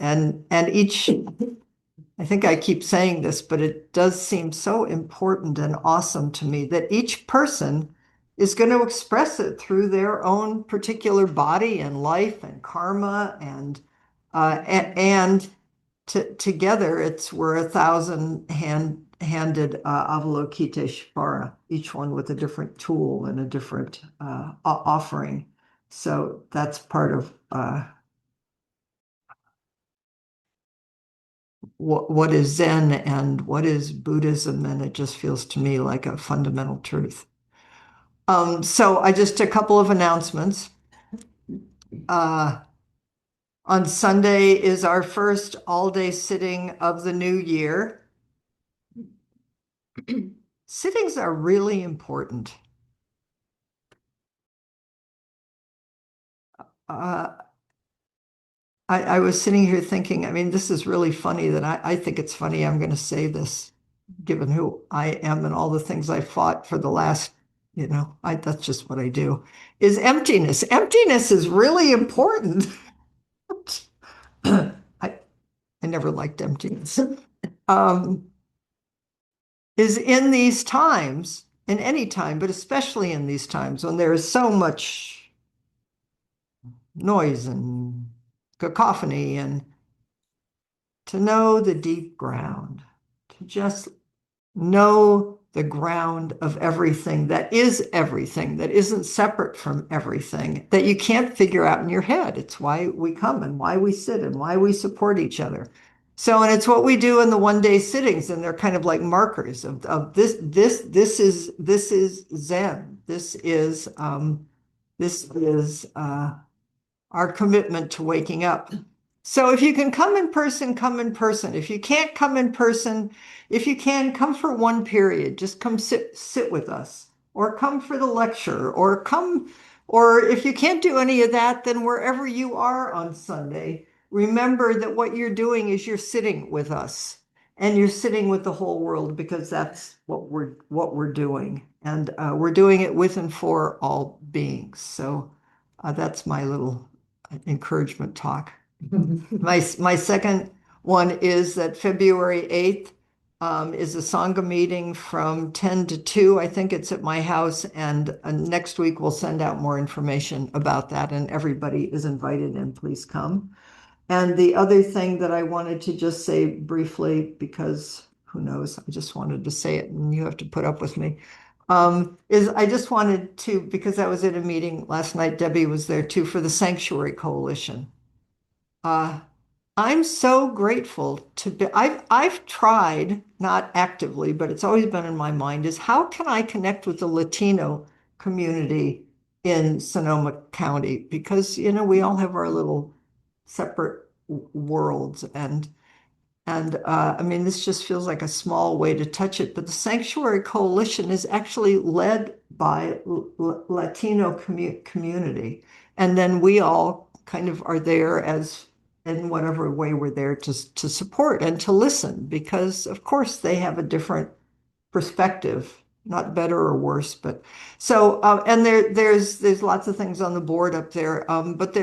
and each, I think I keep saying this, but it does seem so important and awesome to me that each person is going to express it through their own particular body and life and karma and together we're 1,000 handed Avalokiteshvara, each one with a different tool and a different offering. So that's part of what is Zen and what is Buddhism, and it just feels to me like a fundamental truth. So a couple of announcements. On Sunday is our first all-day sitting of the new year. Sittings are really important. I was sitting here thinking, I mean, this is really funny that I think it's funny I'm going to say this, given who I am and all the things I fought for the last, that's just what I do, is emptiness. Emptiness is really important. I never liked emptiness. Is in these times, in any time, but especially in these times when there is so much noise and cacophony, and to know the deep ground, to just know the ground of everything that isn't separate from everything, that you can't figure out in your head. It's why we come and why we sit and why we support each other. So, and it's what we do in the one-day sittings, and they're kind of like markers of this is Zen. This is our commitment to waking up. So if you can come in person, come in person. If you can't come in person, if you can, come for one period. Just come sit with us, or come for the lecture, or if you can't do any of that, then wherever you are on Sunday, remember that what you're doing is you're sitting with us, and you're sitting with the whole world, because that's what we're doing, and we're doing it with and for all beings. So that's my little encouragement talk. My second one is that February 8th is a Sangha meeting from 10 to 2. I think it's at my house, and next week we'll send out more information about that, and everybody is invited, and please come. And the other thing that I wanted to just say briefly, because who knows, I just wanted to say it and you have to put up with me, is I just wanted to, because I was at a meeting last night, Debbie was there too, for the Sanctuary Coalition. I'm so grateful to be, I've tried, not actively, but it's always been in my mind, is how can I connect with the Latino community in Sonoma County? Because, we all have our little separate worlds, and I mean, this just feels like a small way to touch it, but the Sanctuary Coalition is actually led by Latino community. And then we all kind of are there as, in whatever way we're there to support and to listen, because of course they have a different perspective, not better or worse, but so, and there's lots of things on the board up there, but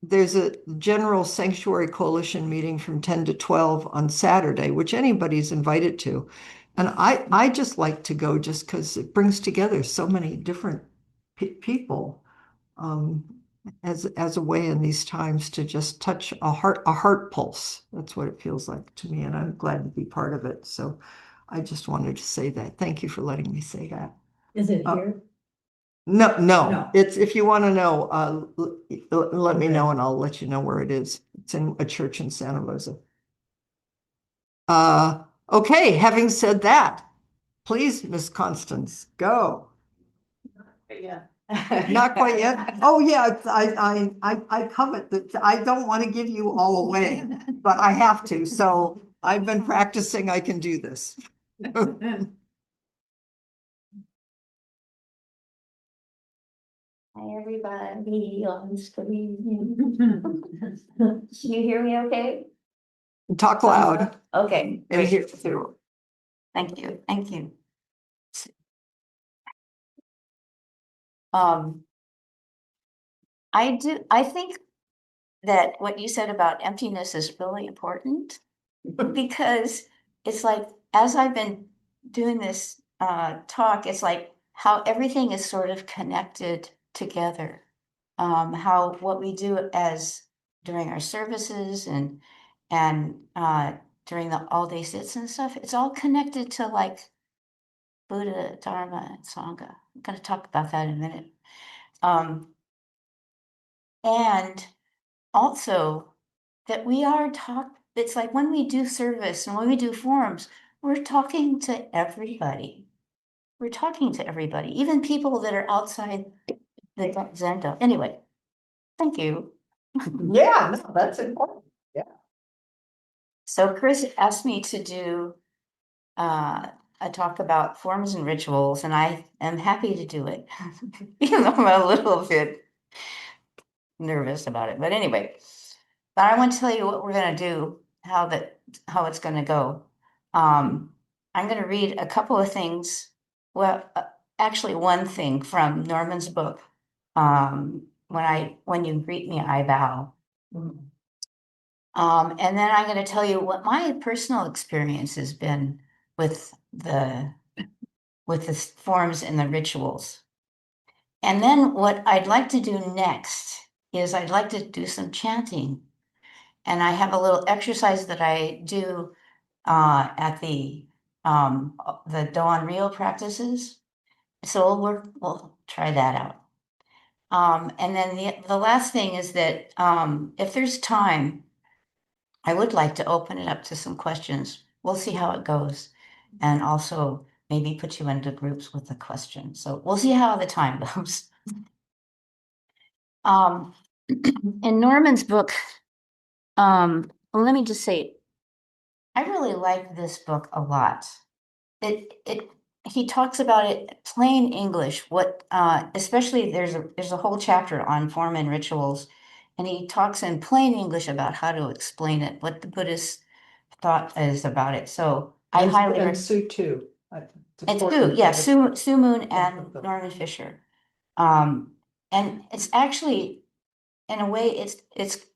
there's a general Sanctuary Coalition meeting from 10 to 12 on Saturday, which anybody's invited to. And I just like to go just because it brings together so many different people, as a way in these times to just touch a heart pulse. That's what it feels like to me, and I'm glad to be part of it. So I just wanted to say that. Thank you for letting me say that. Is it here? No. No. It's, if you want to know, let me know and I'll let you know where it is. It's in a church in Santa Rosa. Okay, having said that, please, Miss Constance, go. Yeah. Not quite yet. Oh, yeah, I covet that. I don't want to give you all away, but I have to. So I've been practicing. I can do this. Hi, everybody on screen. Can you hear me okay? Talk loud. Okay, And great. here too. Thank you. Thank you. I think that what you said about emptiness is really important because it's like, as I've been doing this talk, it's like how everything is sort of connected together. How what we do as during our services and during the all day sits and stuff, it's all connected to like Buddha, Dharma, and Sangha. I'm going to talk about that in a minute. And also that we are it's like when we do service and when we do forums, we're talking to everybody. We're talking to everybody, even people that are outside the Zendo. Anyway, thank you. Yeah, no, that's important. So Chris asked me to do a talk about forms and rituals, and I am happy to do it, even though I'm a little bit nervous about it. But anyway, but I want to tell you what we're going to do, how it's going to go. I'm going to read a couple of things. Well, actually, one thing from Norman's book. When you greet me, I bow. And then I'm going to tell you what my personal experience has been with the forms and the rituals. And then what I'd like to do next is I'd like to do some chanting. And I have a little exercise that I do at the Dawn Rio practices. So we'll try that out. And then the last thing is that if there's time, I would like to open it up to some questions. We'll see how it goes. And also maybe put you into groups with the questions. So we'll see how the time goes. In Norman's book, well, let me just say, I really like this book a lot. He talks about it plain English, especially there's a whole chapter on form and rituals, and he talks in plain English about how to explain it, what the Buddhist thought is about it. So I highly And Sue too. it's Sue, yeah, Sue Moon and Norman Fisher. And it's actually, in a way,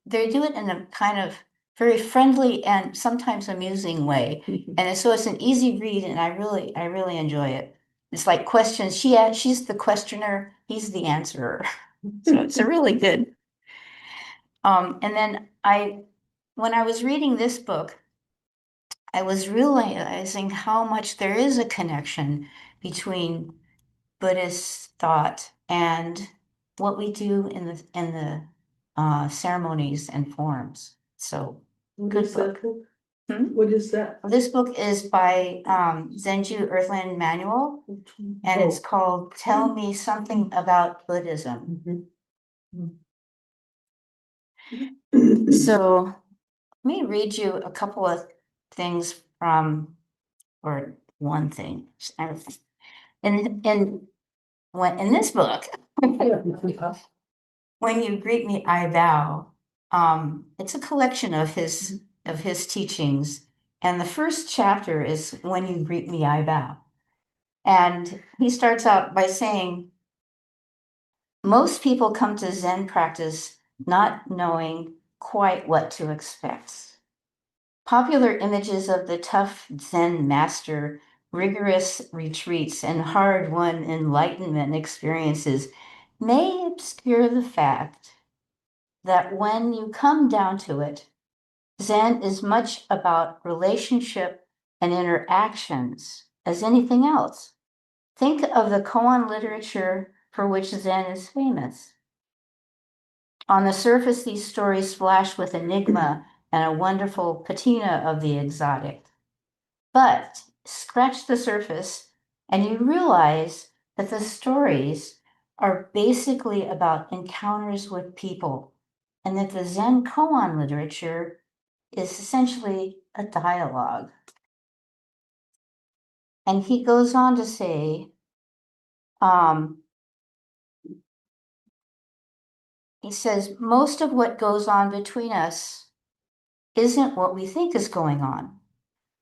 they do it in a kind of very friendly and sometimes amusing way. And so it's an easy read, and I really enjoy it. It's like questions. She's the questioner, he's the answerer. So it's a really good. And then when I was reading this book, I was realizing how much there is a connection between Buddhist thought and what we do in the ceremonies and forms. So good book. What is that? This book is by Zenju Earthland Manual, and it's called Tell Me Something About Buddhism. So let me read you a couple of things or one thing. In this book, When You Greet Me, I Bow. It's a collection of his teachings, and the first chapter is When You Greet Me, I Bow. And he starts out by saying, most people come to Zen practice not knowing quite what to expect. Popular images of the tough Zen master, rigorous retreats, and hard-won enlightenment experiences may obscure the fact that when you come down to it, Zen is much about relationship and interactions as anything else. Think of the koan literature for which Zen is famous. On the surface, these stories flash with enigma and a wonderful patina of the exotic. But scratch the surface and you realize that the stories are basically about encounters with people, and that the Zen koan literature is essentially a dialogue. And he goes on to say, he says, most of what goes on between us isn't what we think is going on.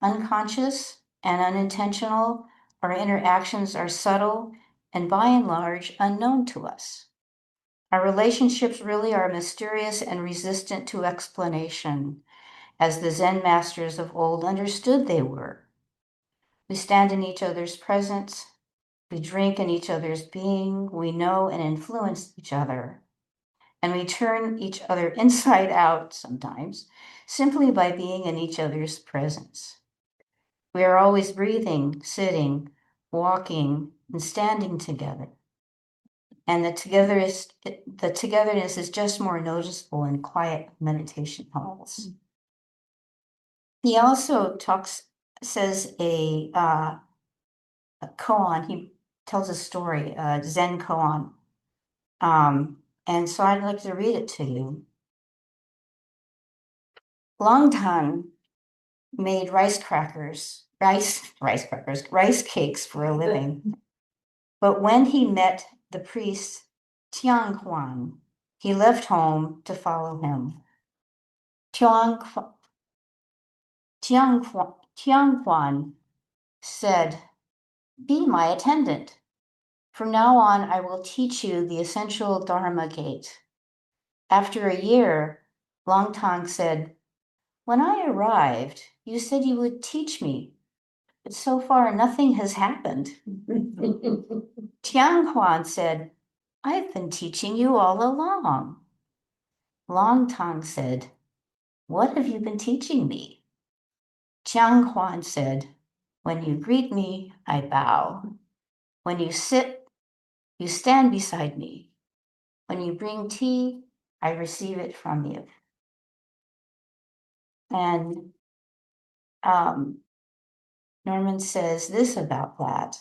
Unconscious and unintentional, our interactions are subtle and by and large unknown to us. Our relationships really are mysterious and resistant to explanation, as the Zen masters of old understood they were. We stand in each other's presence, we drink in each other's being, we know and influence each other, and we turn each other inside out sometimes simply by being in each other's presence. We are always breathing, sitting, walking, and standing together. And the togetherness is just more noticeable in quiet meditation halls. He also says a koan. He tells a story, a Zen koan. And so I'd like to read it to you. Longtang made rice cakes for a living. But when he met the priest Tianquan, he left home to follow him. Tianquan said, "Be my attendant. From now on, I will teach you the essential Dharma gate." After a year, Longtang said, "When I arrived, you said you would teach me, but so far nothing has happened." Tianquan said, "I've been teaching you all along." Longtang said, "What have you been teaching me?" Tianquan said, "When you greet me, I bow. When you sit, you stand beside me. When you bring tea, I receive it from you." And Norman says this about that.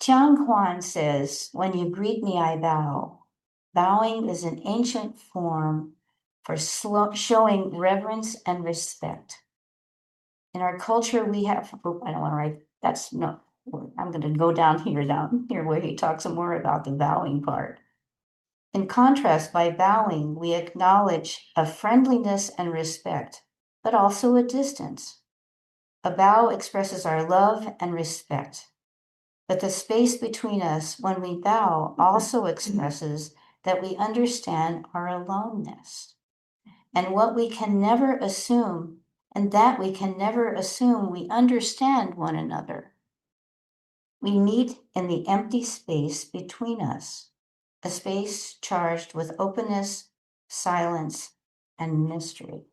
Tianquan says, "When you greet me, I bow." Bowing is an ancient form for showing reverence and respect. In our culture, we have, I don't want to write, that's no, I'm going to go down here where he talks more about the bowing part. In contrast, by bowing, we acknowledge a friendliness and respect, but also a distance. A bow expresses our love and respect, but the space between us when we bow also expresses that we understand our aloneness, and what we can never assume, and that we can never assume we understand one another. We meet in the empty space between us, a space charged with openness, silence, and mystery.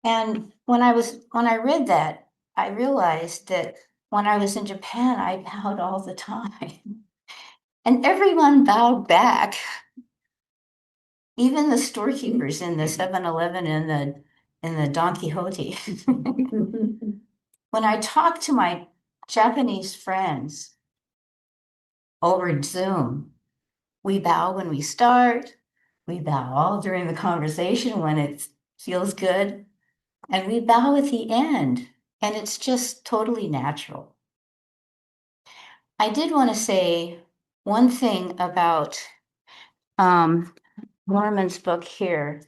And when I read that, I realized that when I was in Japan, I bowed all the time. And everyone bowed back. Even the storekeepers in the 7-Eleven and the Don Quixote. When I talk to my Japanese friends over Zoom, we bow when we start, we bow all during the conversation when it feels good, and we bow at the end, and it's just totally natural. I did want to say one thing about Norman's book here,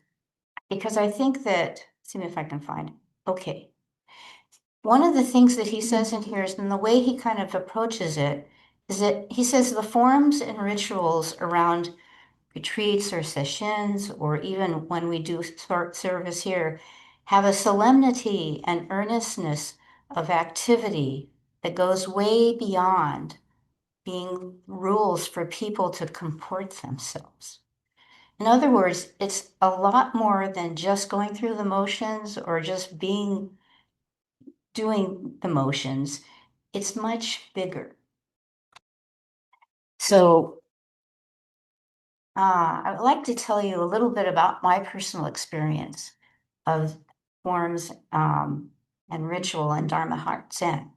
because I think that, see if I can find it. Okay. One of the things that he says in here is, and the way he kind of approaches it, is that he says the forms and rituals around retreats or sessions, or even when we do service here, have a solemnity and earnestness of activity that goes way beyond being rules for people to comport themselves. In other words, it's a lot more than just going through the motions or just doing the motions. It's much bigger. So I would like to tell you a little bit about my personal experience of forms and ritual and Dharma Heart Zen.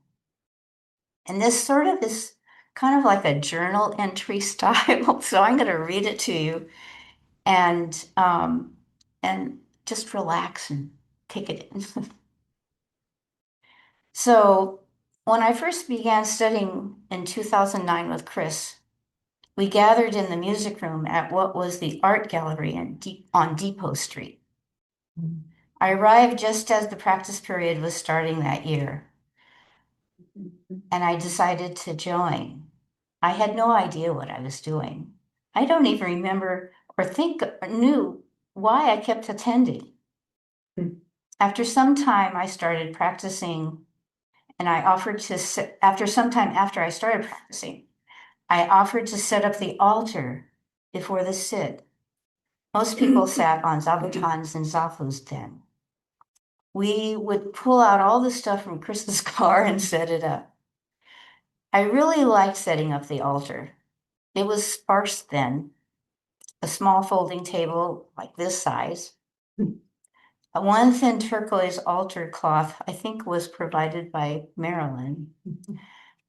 And this sort of is kind of like a journal entry style. So I'm going to read it to you and just relax and take it in. So when I first began studying in 2009 with Chris, we gathered in the music room at what was the art gallery on Depot Street. I arrived just as the practice period was starting that year. and I decided to join. I had no idea what I was doing. I don't even remember or think or knew why I kept attending. After some time, I started practicing, and I offered to sit, after some time after I started practicing, I offered to set up the altar before the sit. Most people sat on zabutons and zafus then. We would pull out all the stuff from Chris's car and set it up. I really liked setting up the altar. It was sparse then, a small folding table like this size. One thin turquoise altar cloth, I think, was provided by Marilyn.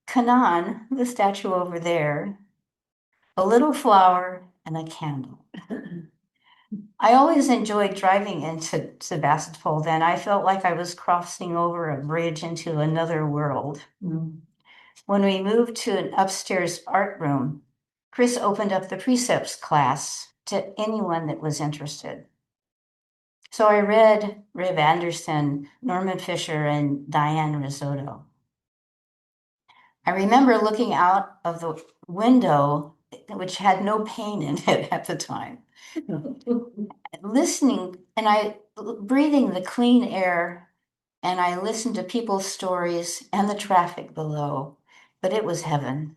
Kanan, the statue over there, a little flower, and a candle. I always enjoyed driving into Sebastopol then. I felt like I was crossing over a bridge into another world. When we moved to an upstairs art room, Chris opened up the precepts class to anyone that was interested. So I read Rib Anderson, Norman Fisher, and Diane Risotto. I remember looking out of the window, which had no pane in it at the time, listening, and I breathing the clean air, and I listened to people's stories and the traffic below, but it was heaven.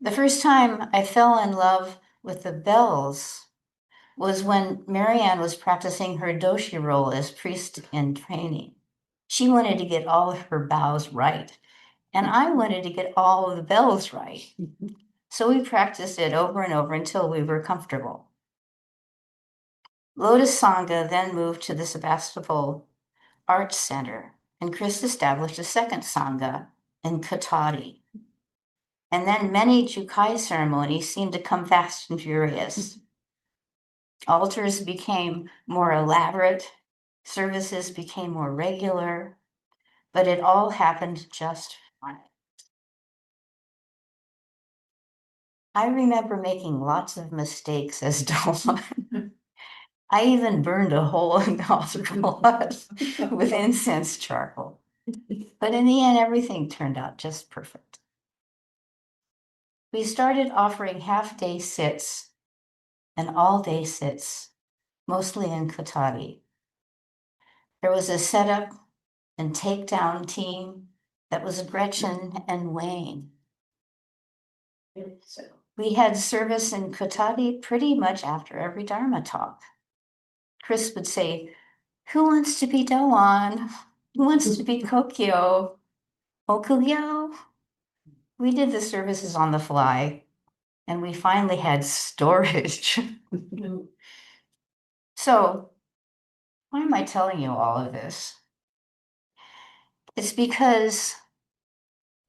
The first time I fell in love with the bells was when Marianne was practicing her doshi role as priest in training. She wanted to get all of her bows right, and I wanted to get all of the bells right. So we practiced it over and over until we were comfortable. Lotus Sangha then moved to the Sebastopol Arts Center, and Chris established a second Sangha in Katari. And then many Jukai ceremonies seemed to come fast and furious. Altars became more elaborate, services became more regular, but it all happened just fine. I remember making lots of mistakes as Dawn. I even burned a hole in the altar cloth with incense charcoal. But in the end, everything turned out just perfect. We started offering half-day sits and all-day sits, mostly in Katari. There was a setup and takedown team that was Gretchen and Wayne. We had service in Katari pretty much after every Dharma talk. Chris would say, "Who wants to be Doan? Who wants to be Kokyo? Okugyo?" We did the services on the fly, and we finally had storage. So, why am I telling you all of this? It's because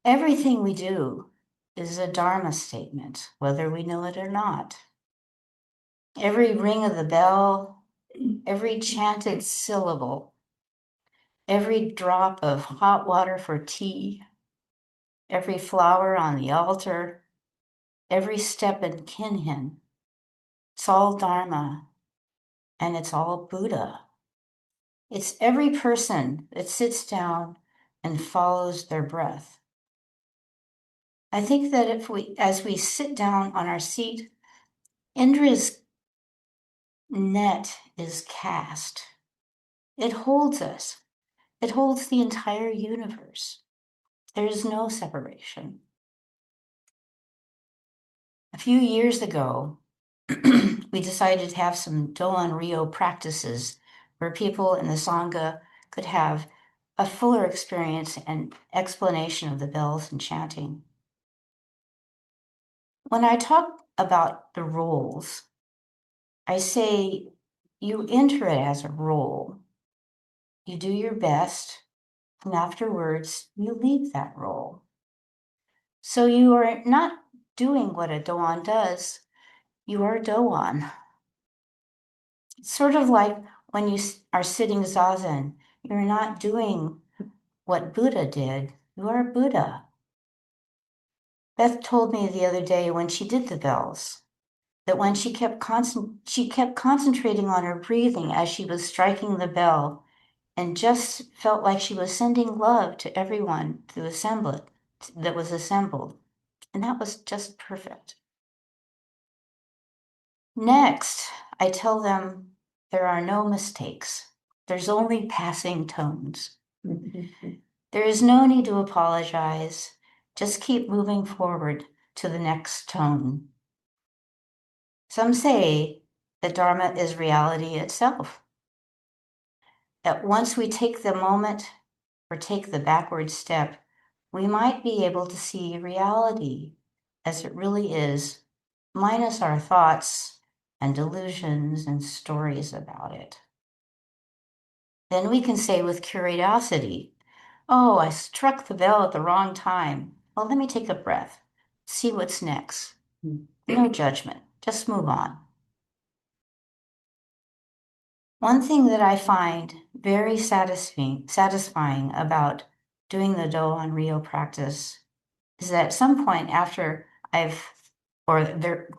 everything we do is a Dharma statement, whether we know it or not. Every ring of the bell, every chanted syllable, every drop of hot water for tea, every flower on the altar, every step in Kinhin, it's all Dharma, and it's all Buddha. It's every person that sits down and follows their breath. I think that as we sit down on our seat, Indra's net is cast. It holds us. It holds the entire universe. There is no separation. A few years ago, we decided to have some Doan Rio practices where people in the Sangha could have a fuller experience and explanation of the bells and chanting. When I talk about the roles, I say you enter it as a role. You do your best, and afterwards you leave that role. So you are not doing what a Doan does, you are Doan. It's sort of like when you are sitting zazen, you're not doing what Buddha did, you are Buddha. Beth told me the other day when she did the bells that when she kept concentrating on her breathing as she was striking the bell, and just felt like she was sending love to everyone that was assembled. And that was just perfect. Next, I tell them there are no mistakes. There's only passing tones. There is no need to apologize. Just keep moving forward to the next tone. Some say that Dharma is reality itself. That once we take the moment or take the backward step, we might be able to see reality as it really is, minus our thoughts and delusions and stories about it. Then we can say with curiosity, oh, I struck the bell at the wrong time. Well, let me take a breath, see what's next. No judgment, just move on. One thing that I find very satisfying about doing the Do-on Rio practice is that at some point after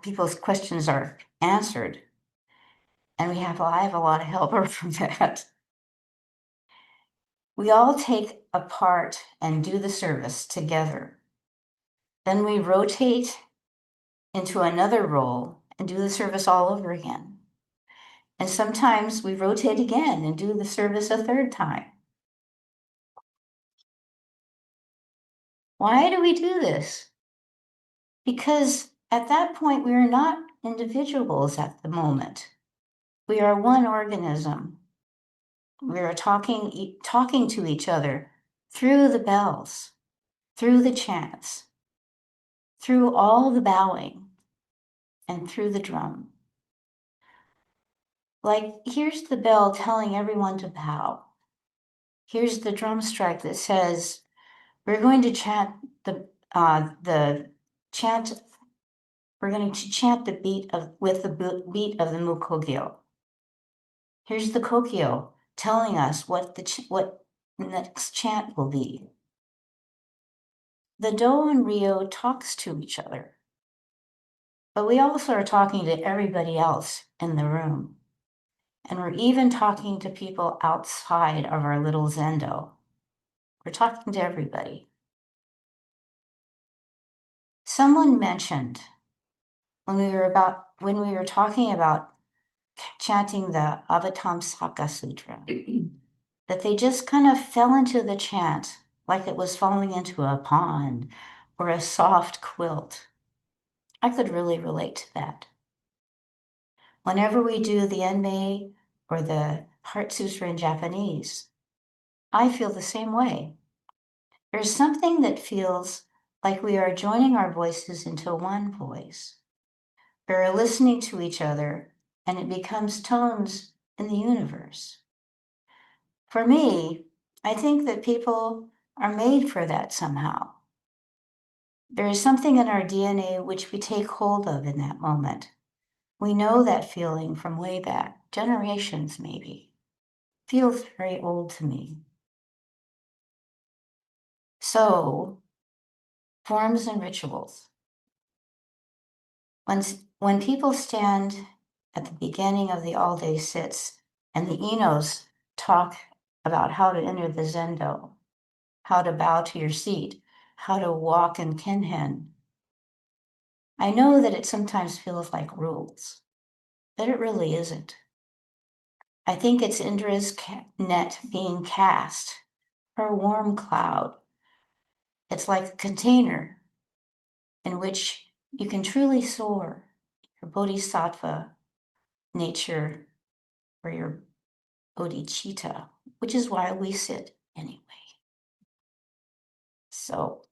people's questions are answered, and I have a lot of help from that. We all take a part and do the service together. Then we rotate into another role and do the service all over again. And sometimes we rotate again and do the service a third time. Why do we do this? Because at that point, we are not individuals at the moment. We are one organism. We are talking to each other through the bells, through the chants, through all the bowing, and through the drum. Like, here's the bell telling everyone to bow. Here's the drum strike that says, we're going to chant the chant. We're going to chant the beat of the Mukogyo. Here's the Kokyo telling us what the next chant will be. The Do and Rio talks to each other, but we also are talking to everybody else in the room. And we're even talking to people outside of our little zendo. We're talking to everybody. Someone mentioned when we were talking about chanting the Avatamsaka Sutra, that they just kind of fell into the chant like it was falling into a pond or a soft quilt. I could really relate to that. Whenever we do the Enmei or the Heart Sutra in Japanese, I feel the same way. There's something that feels like we are joining our voices into one voice. We're listening to each other, and it becomes tones in the universe. For me, I think that people are made for that somehow. There is something in our DNA which we take hold of in that moment. We know that feeling from way back, generations maybe. Feels very old to me. So, forms and rituals. When people stand at the beginning of the all-day sits and the Inos talk about how to enter the Zendo, how to bow to your seat, how to walk in Kinhen, I know that it sometimes feels like rules, but it really isn't. I think it's Indra's net being cast, her warm cloud. It's like a container in which you can truly soar your bodhisattva nature or your bodhicitta, which is why we sit anyway. So